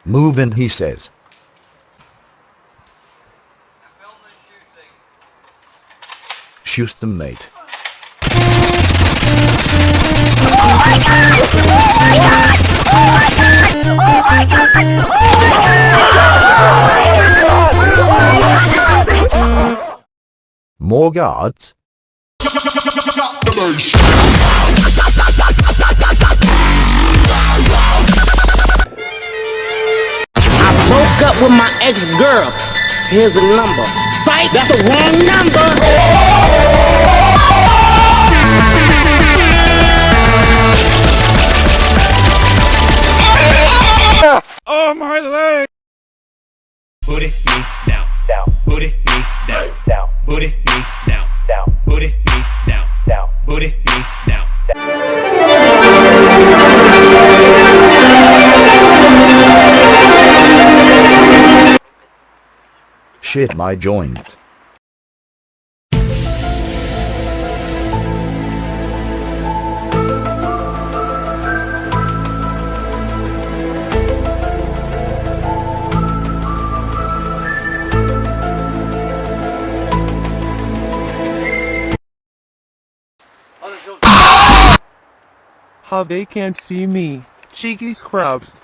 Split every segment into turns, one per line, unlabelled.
Move in, he says. Shoots them, mate.
Oh my god! Oh my god! Oh my god! Oh my god! Oh my god!
More guards?
I broke up with my ex-girl. Here's the number. Fight, that's the wrong number.
Oh, my leg!
Booty me down, down. Booty me down, down. Booty me down, down. Booty me down, down. Booty me down.
Shit, my joint.
How they can't see me. Cheeky scrubs.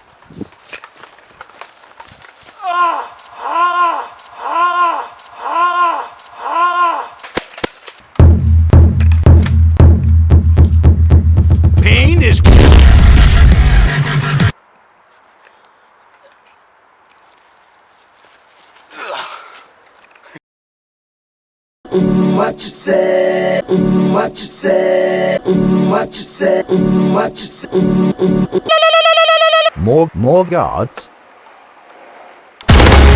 Pain is...
What you said, what you said, what you said, what you said.
More guards?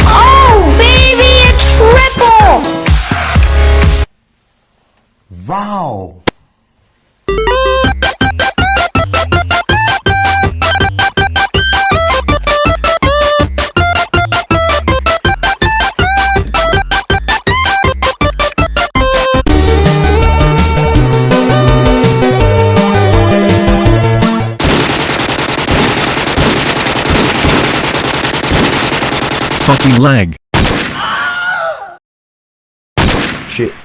Oh baby, a triple!
Wow! Fucking leg. Shit.